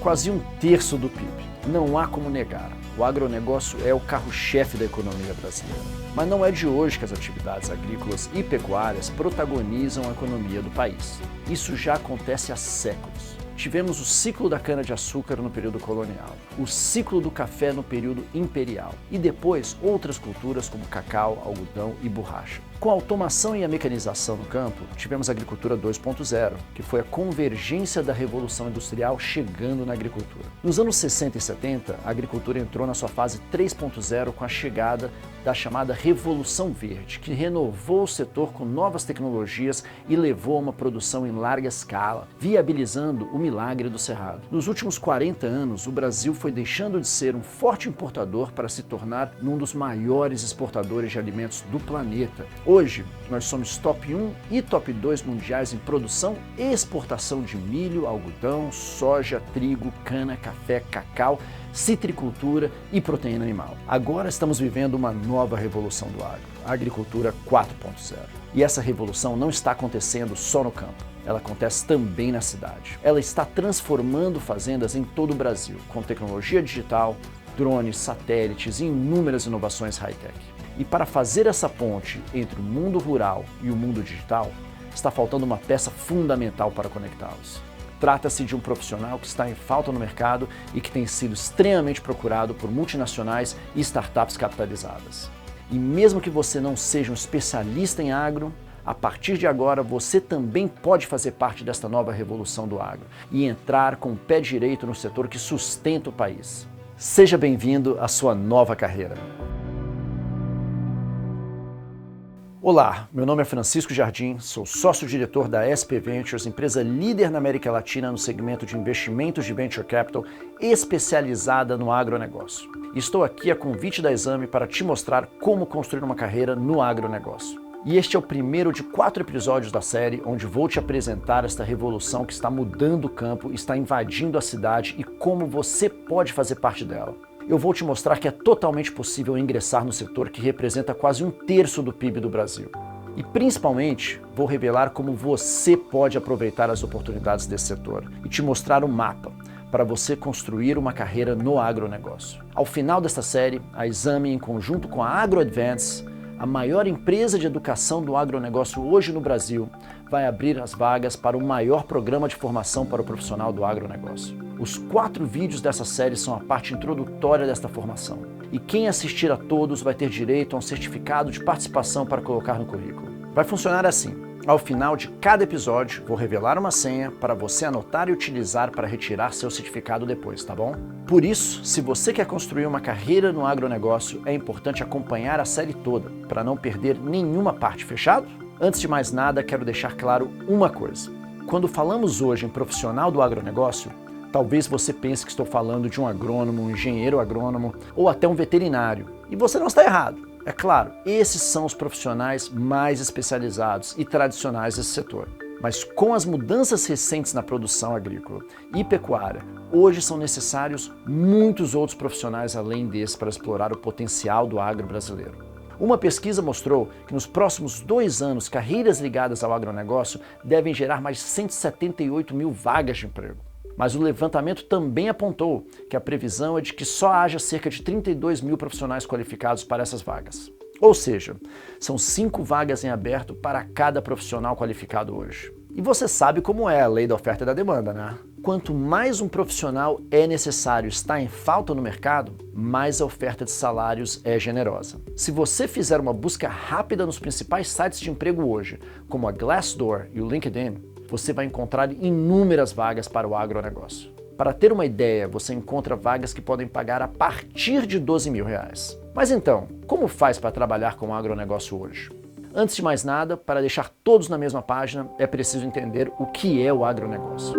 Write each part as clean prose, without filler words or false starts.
quase um terço do PIB. Não há como negar, o agronegócio é o carro-chefe da economia brasileira. Mas não é de hoje que as atividades agrícolas e pecuárias protagonizam a economia do país. Isso já acontece há séculos. Tivemos o ciclo da cana-de-açúcar no período colonial, o ciclo do café no período imperial e depois outras culturas como cacau, algodão e borracha. Com a automação e a mecanização no campo, tivemos a agricultura 2.0, que foi a convergência da revolução industrial chegando na agricultura. Nos anos 60 e 70, a agricultura entrou na sua fase 3.0 com a chegada da chamada Revolução Verde, que renovou o setor com novas tecnologias e levou a uma produção em larga escala, viabilizando o milagre do Cerrado. Nos últimos 40 anos, o Brasil foi deixando de ser um forte importador para se tornar um dos maiores exportadores de alimentos do planeta. Hoje, nós somos top 1 e top 2 mundiais em produção e exportação de milho, algodão, soja, trigo, cana, café, cacau, citricultura e proteína animal. Agora estamos vivendo uma nova revolução do agro, a agricultura 4.0. E essa revolução não está acontecendo só no campo, ela acontece também na cidade. Ela está transformando fazendas em todo o Brasil, com tecnologia digital, drones, satélites e inúmeras inovações high-tech. E para fazer essa ponte entre o mundo rural e o mundo digital, está faltando uma peça fundamental para conectá-los. Trata-se de um profissional que está em falta no mercado e que tem sido extremamente procurado por multinacionais e startups capitalizadas. E mesmo que você não seja um especialista em agro, a partir de agora você também pode fazer parte desta nova revolução do agro e entrar com o pé direito no setor que sustenta o país. Seja bem-vindo à sua nova carreira. Olá, meu nome é Francisco Jardim, sou sócio-diretor da SP Ventures, empresa líder na América Latina no segmento de investimentos de Venture Capital especializada no agronegócio. Estou aqui a convite da Exame para te mostrar como construir uma carreira no agronegócio. E este é o primeiro de 4 episódios da série onde vou te apresentar esta revolução que está mudando o campo, está invadindo a cidade e como você pode fazer parte dela. Eu vou te mostrar que é totalmente possível ingressar no setor que representa quase um terço do PIB do Brasil. E principalmente, vou revelar como você pode aproveitar as oportunidades desse setor e te mostrar um mapa para você construir uma carreira no agronegócio. Ao final desta série, a Exame, em conjunto com a AgroAdvance, a maior empresa de educação do agronegócio hoje no Brasil, vai abrir as vagas para o maior programa de formação para o profissional do agronegócio. Os 4 vídeos dessa série são a parte introdutória desta formação. E quem assistir a todos vai ter direito a um certificado de participação para colocar no currículo. Vai funcionar assim. Ao final de cada episódio, vou revelar uma senha para você anotar e utilizar para retirar seu certificado depois, tá bom? Por isso, se você quer construir uma carreira no agronegócio, é importante acompanhar a série toda, para não perder nenhuma parte, fechado? Antes de mais nada, quero deixar claro uma coisa. Quando falamos hoje em profissional do agronegócio, talvez você pense que estou falando de um agrônomo, um engenheiro agrônomo ou até um veterinário. E você não está errado. É claro, esses são os profissionais mais especializados e tradicionais desse setor. Mas com as mudanças recentes na produção agrícola e pecuária, hoje são necessários muitos outros profissionais além desse para explorar o potencial do agro brasileiro. Uma pesquisa mostrou que nos próximos 2 anos, carreiras ligadas ao agronegócio devem gerar mais de 178 mil vagas de emprego. Mas o levantamento também apontou que a previsão é de que só haja cerca de 32 mil profissionais qualificados para essas vagas. Ou seja, são 5 vagas em aberto para cada profissional qualificado hoje. E você sabe como é a lei da oferta e da demanda, né? Quanto mais um profissional é necessário estar em falta no mercado, mais a oferta de salários é generosa. Se você fizer uma busca rápida nos principais sites de emprego hoje, como a Glassdoor e o LinkedIn, você vai encontrar inúmeras vagas para o agronegócio. Para ter uma ideia, você encontra vagas que podem pagar a partir de R$12 mil. Mas então, como faz para trabalhar com o agronegócio hoje? Antes de mais nada, para deixar todos na mesma página, é preciso entender o que é o agronegócio.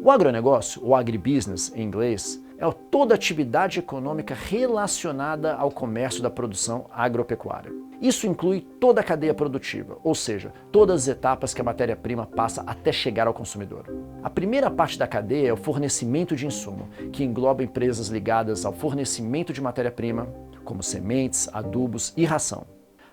O agronegócio, ou agribusiness em inglês, é toda atividade econômica relacionada ao comércio da produção agropecuária. Isso inclui toda a cadeia produtiva, ou seja, todas as etapas que a matéria-prima passa até chegar ao consumidor. A primeira parte da cadeia é o fornecimento de insumo, que engloba empresas ligadas ao fornecimento de matéria-prima, como sementes, adubos e ração.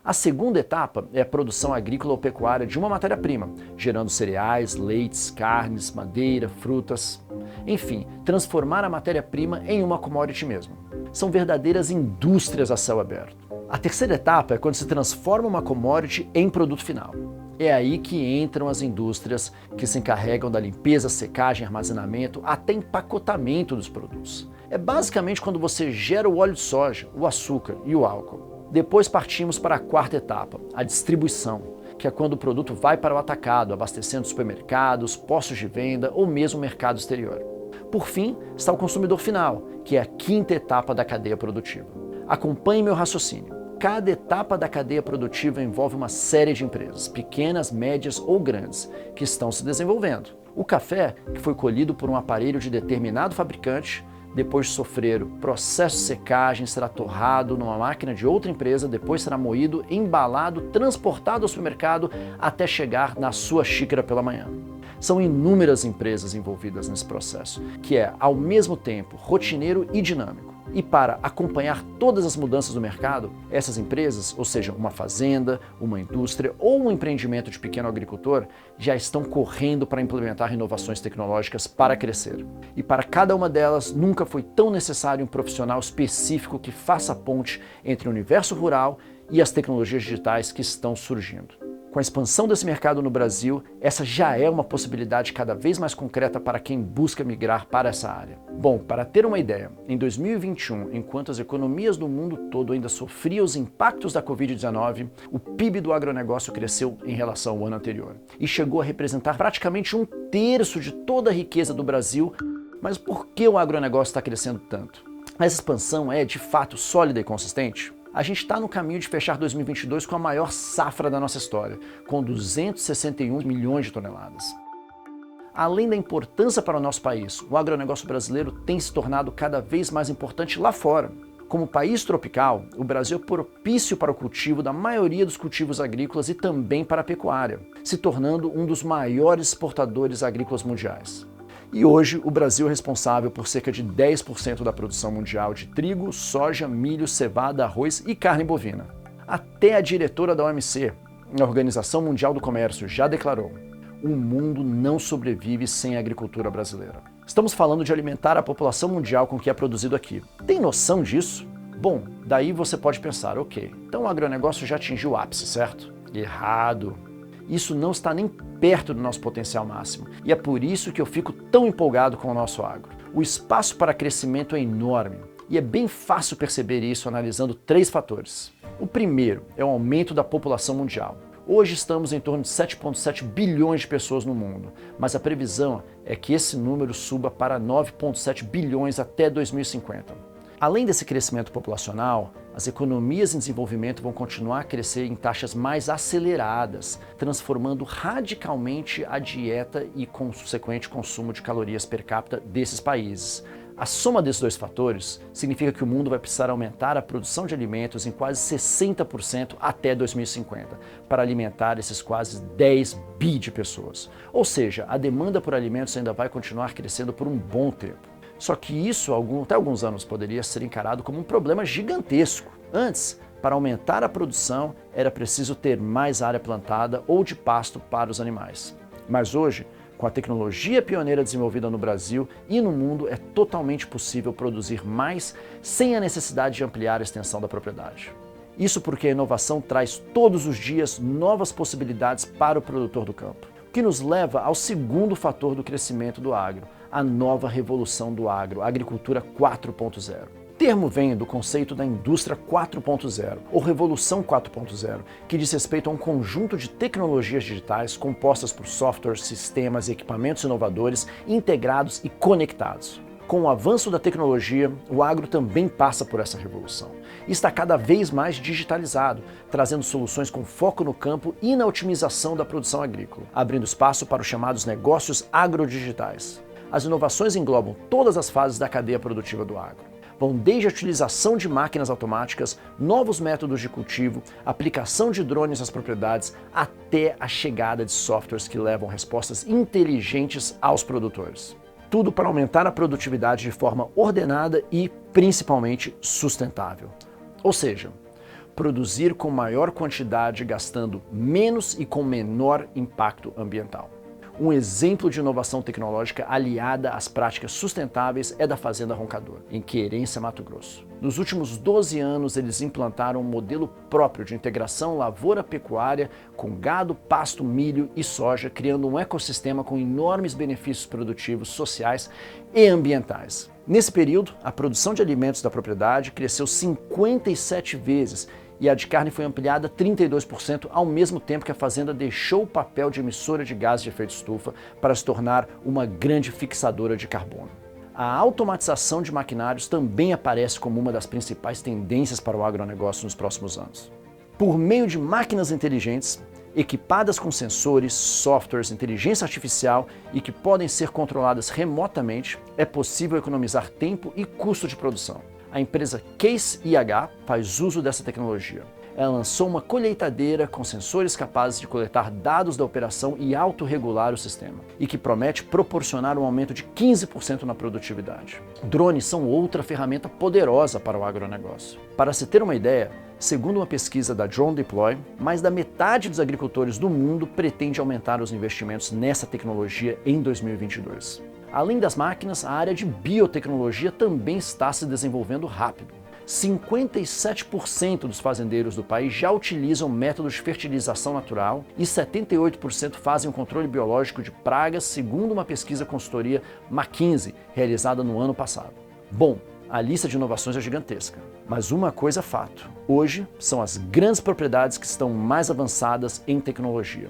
A segunda etapa é a produção agrícola ou pecuária de uma matéria-prima, gerando cereais, leites, carnes, madeira, frutas, enfim, transformar a matéria-prima em uma commodity mesmo. São verdadeiras indústrias a céu aberto. A terceira etapa é quando se transforma uma commodity em produto final. É aí que entram as indústrias que se encarregam da limpeza, secagem, armazenamento, até empacotamento dos produtos. É basicamente quando você gera o óleo de soja, o açúcar e o álcool. Depois partimos para a quarta etapa, a distribuição, que é quando o produto vai para o atacado, abastecendo supermercados, postos de venda ou mesmo mercado exterior. Por fim, está o consumidor final, que é a quinta etapa da cadeia produtiva. Acompanhe meu raciocínio. Cada etapa da cadeia produtiva envolve uma série de empresas, pequenas, médias ou grandes, que estão se desenvolvendo. O café, que foi colhido por um aparelho de determinado fabricante, depois de sofrer o processo de secagem, será torrado numa máquina de outra empresa, depois será moído, embalado, transportado ao supermercado até chegar na sua xícara pela manhã. São inúmeras empresas envolvidas nesse processo, que é, ao mesmo tempo, rotineiro e dinâmico. E para acompanhar todas as mudanças do mercado, essas empresas, ou seja, uma fazenda, uma indústria ou um empreendimento de pequeno agricultor, já estão correndo para implementar inovações tecnológicas para crescer. E para cada uma delas, nunca foi tão necessário um profissional específico que faça a ponte entre o universo rural e as tecnologias digitais que estão surgindo. Com a expansão desse mercado no Brasil, essa já é uma possibilidade cada vez mais concreta para quem busca migrar para essa área. Bom, para ter uma ideia, em 2021, enquanto as economias do mundo todo ainda sofriam os impactos da Covid-19, o PIB do agronegócio cresceu em relação ao ano anterior e chegou a representar praticamente 1/3 de toda a riqueza do Brasil. Mas por que o agronegócio está crescendo tanto? Essa expansão é, de fato, sólida e consistente? A gente está no caminho de fechar 2022 com a maior safra da nossa história, com 261 milhões de toneladas. Além da importância para o nosso país, o agronegócio brasileiro tem se tornado cada vez mais importante lá fora. Como país tropical, o Brasil é propício para o cultivo da maioria dos cultivos agrícolas e também para a pecuária, se tornando um dos maiores exportadores agrícolas mundiais. E hoje o Brasil é responsável por cerca de 10% da produção mundial de trigo, soja, milho, cevada, arroz e carne bovina. Até a diretora da OMC, a Organização Mundial do Comércio, já declarou: o mundo não sobrevive sem a agricultura brasileira. Estamos falando de alimentar a população mundial com o que é produzido aqui. Tem noção disso? Bom, daí você pode pensar, ok, então o agronegócio já atingiu o ápice, certo? Errado. Isso não está nem perto do nosso potencial máximo. E é por isso que eu fico tão empolgado com o nosso agro. O espaço para crescimento é enorme. E é bem fácil perceber isso analisando 3 fatores. O primeiro é o aumento da população mundial. Hoje estamos em torno de 7,7 bilhões de pessoas no mundo, mas a previsão é que esse número suba para 9,7 bilhões até 2050. Além desse crescimento populacional, as economias em desenvolvimento vão continuar a crescer em taxas mais aceleradas, transformando radicalmente a dieta e consequente consumo de calorias per capita desses países. A soma desses 2 fatores significa que o mundo vai precisar aumentar a produção de alimentos em quase 60% até 2050, para alimentar esses quase 10 bi de pessoas. Ou seja, a demanda por alimentos ainda vai continuar crescendo por um bom tempo. Só que isso, até alguns anos, poderia ser encarado como um problema gigantesco. Antes, para aumentar a produção, era preciso ter mais área plantada ou de pasto para os animais. Mas hoje, com a tecnologia pioneira desenvolvida no Brasil e no mundo, é totalmente possível produzir mais sem a necessidade de ampliar a extensão da propriedade. Isso porque a inovação traz todos os dias novas possibilidades para o produtor do campo, o que nos leva ao segundo fator do crescimento do agro, a nova revolução do agro, a agricultura 4.0. O termo vem do conceito da indústria 4.0, ou revolução 4.0, que diz respeito a um conjunto de tecnologias digitais compostas por softwares, sistemas e equipamentos inovadores, integrados e conectados. Com o avanço da tecnologia, o agro também passa por essa revolução e está cada vez mais digitalizado, trazendo soluções com foco no campo e na otimização da produção agrícola, abrindo espaço para os chamados negócios agrodigitais. As inovações englobam todas as fases da cadeia produtiva do agro. Vão desde a utilização de máquinas automáticas, novos métodos de cultivo, aplicação de drones nas propriedades, até a chegada de softwares que levam respostas inteligentes aos produtores. Tudo para aumentar a produtividade de forma ordenada e, principalmente, sustentável. Ou seja, produzir com maior quantidade, gastando menos e com menor impacto ambiental. Um exemplo de inovação tecnológica aliada às práticas sustentáveis é da Fazenda Roncador, em Querência, Mato Grosso. Nos últimos 12 anos, eles implantaram um modelo próprio de integração lavoura-pecuária com gado, pasto, milho e soja, criando um ecossistema com enormes benefícios produtivos, sociais e ambientais. Nesse período, a produção de alimentos da propriedade cresceu 57 vezes e a de carne foi ampliada 32%, ao mesmo tempo que a fazenda deixou o papel de emissora de gases de efeito estufa para se tornar uma grande fixadora de carbono. A automatização de maquinários também aparece como uma das principais tendências para o agronegócio nos próximos anos. Por meio de máquinas inteligentes, equipadas com sensores, softwares, inteligência artificial e que podem ser controladas remotamente, é possível economizar tempo e custo de produção. A empresa Case IH faz uso dessa tecnologia. Ela lançou uma colheitadeira com sensores capazes de coletar dados da operação e autorregular o sistema, e que promete proporcionar um aumento de 15% na produtividade. Drones são outra ferramenta poderosa para o agronegócio. Para se ter uma ideia, segundo uma pesquisa da Drone Deploy, mais da metade dos agricultores do mundo pretende aumentar os investimentos nessa tecnologia em 2022. Além das máquinas, a área de biotecnologia também está se desenvolvendo rápido. 57% dos fazendeiros do país já utilizam métodos de fertilização natural e 78% fazem o controle biológico de pragas, segundo uma pesquisa consultoria McKinsey, realizada no ano passado. Bom, a lista de inovações é gigantesca, mas uma coisa é fato: hoje são as grandes propriedades que estão mais avançadas em tecnologia.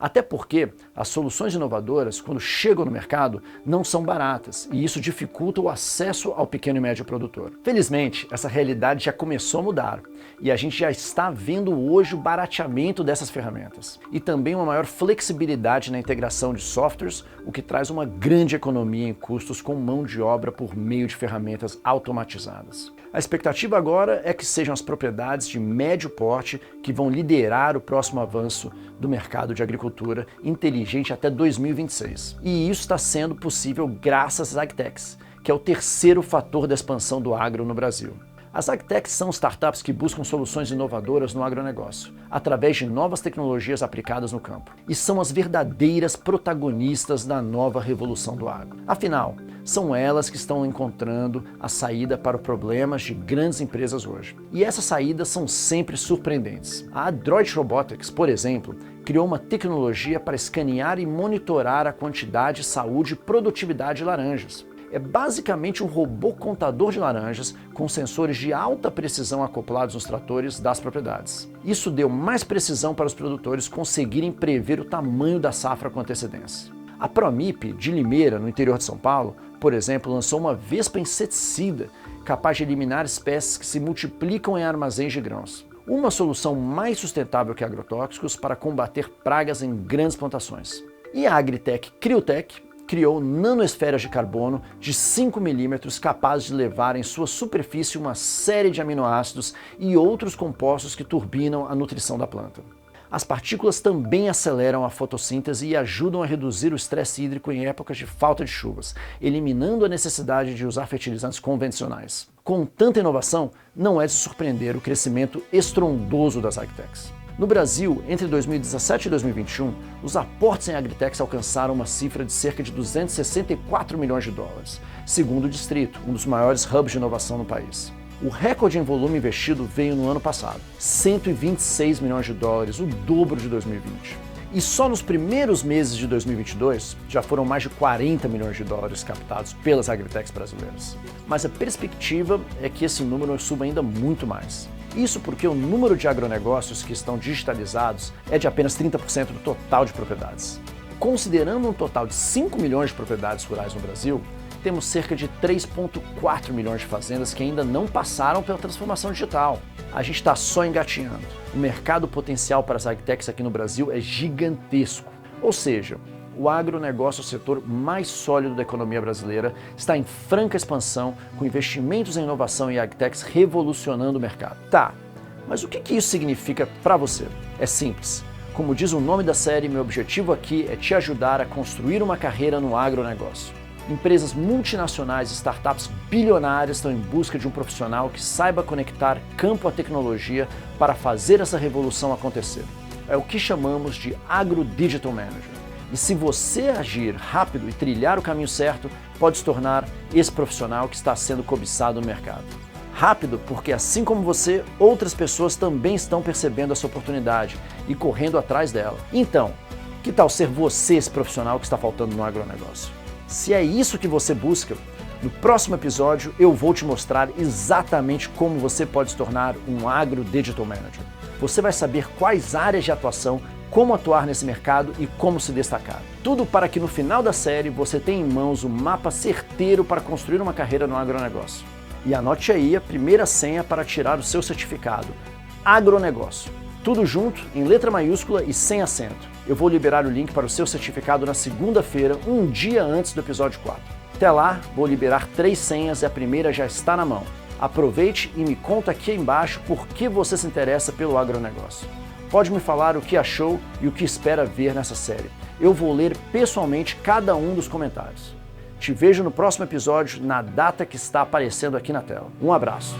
Até porque as soluções inovadoras, quando chegam no mercado, não são baratas e isso dificulta o acesso ao pequeno e médio produtor. Felizmente, essa realidade já começou a mudar e a gente já está vendo hoje o barateamento dessas ferramentas e também uma maior flexibilidade na integração de softwares, o que traz uma grande economia em custos com mão de obra por meio de ferramentas automatizadas. A expectativa agora é que sejam as propriedades de médio porte que vão liderar o próximo avanço do mercado de agricultura inteligente até 2026. E isso está sendo possível graças às AgTechs, que é o terceiro fator da expansão do agro no Brasil. As AgTechs são startups que buscam soluções inovadoras no agronegócio, através de novas tecnologias aplicadas no campo, e são as verdadeiras protagonistas da nova revolução do agro. Afinal, são elas que estão encontrando a saída para os problemas de grandes empresas hoje. E essas saídas são sempre surpreendentes. A Adroit Robotics, por exemplo, criou uma tecnologia para escanear e monitorar a quantidade, saúde e produtividade de laranjas. É basicamente um robô contador de laranjas com sensores de alta precisão acoplados nos tratores das propriedades. Isso deu mais precisão para os produtores conseguirem prever o tamanho da safra com antecedência. A Promip, de Limeira, no interior de São Paulo, por exemplo, lançou uma vespa inseticida capaz de eliminar espécies que se multiplicam em armazéns de grãos. Uma solução mais sustentável que agrotóxicos para combater pragas em grandes plantações. E a Agritech Criotech criou nanoesferas de carbono de 5 milímetros capazes de levar em sua superfície uma série de aminoácidos e outros compostos que turbinam a nutrição da planta. As partículas também aceleram a fotossíntese e ajudam a reduzir o estresse hídrico em épocas de falta de chuvas, eliminando a necessidade de usar fertilizantes convencionais. Com tanta inovação, não é de surpreender o crescimento estrondoso das AgTechs. No Brasil, entre 2017 e 2021, os aportes em AgTechs alcançaram uma cifra de cerca de 264 milhões de dólares, segundo o Distrito, um dos maiores hubs de inovação no país. O recorde em volume investido veio no ano passado, 126 milhões de dólares, o dobro de 2020. E só nos primeiros meses de 2022 já foram mais de 40 milhões de dólares captados pelas AgTechs brasileiras. Mas a perspectiva é que esse número suba ainda muito mais. Isso porque o número de agronegócios que estão digitalizados é de apenas 30% do total de propriedades. Considerando um total de 5 milhões de propriedades rurais no Brasil, temos cerca de 3,4 milhões de fazendas que ainda não passaram pela transformação digital. A gente está só engatinhando. O mercado potencial para as AgTechs aqui no Brasil é gigantesco. Ou seja, o agronegócio, o setor mais sólido da economia brasileira, está em franca expansão, com investimentos em inovação e AgTechs revolucionando o mercado. Tá, mas o que isso significa para você? É simples. Como diz o nome da série, meu objetivo aqui é te ajudar a construir uma carreira no agronegócio. Empresas multinacionais e startups bilionárias estão em busca de um profissional que saiba conectar campo à tecnologia para fazer essa revolução acontecer. É o que chamamos de Agro Digital Manager. E se você agir rápido e trilhar o caminho certo, pode se tornar esse profissional que está sendo cobiçado no mercado. Rápido porque, assim como você, outras pessoas também estão percebendo essa oportunidade e correndo atrás dela. Então, que tal ser você esse profissional que está faltando no agronegócio? Se é isso que você busca, no próximo episódio eu vou te mostrar exatamente como você pode se tornar um Agro Digital Manager. Você vai saber quais áreas de atuação, como atuar nesse mercado e como se destacar. Tudo para que no final da série você tenha em mãos um mapa certeiro para construir uma carreira no agronegócio. E anote aí a primeira senha para tirar o seu certificado: agronegócio. Tudo junto, em letra maiúscula e sem acento. Eu vou liberar o link para o seu certificado na segunda-feira, um dia antes do episódio 4. Até lá, vou liberar 3 senhas e a primeira já está na mão. Aproveite e me conta aqui embaixo por que você se interessa pelo agronegócio. Pode me falar o que achou e o que espera ver nessa série. Eu vou ler pessoalmente cada um dos comentários. Te vejo no próximo episódio, na data que está aparecendo aqui na tela. Um abraço.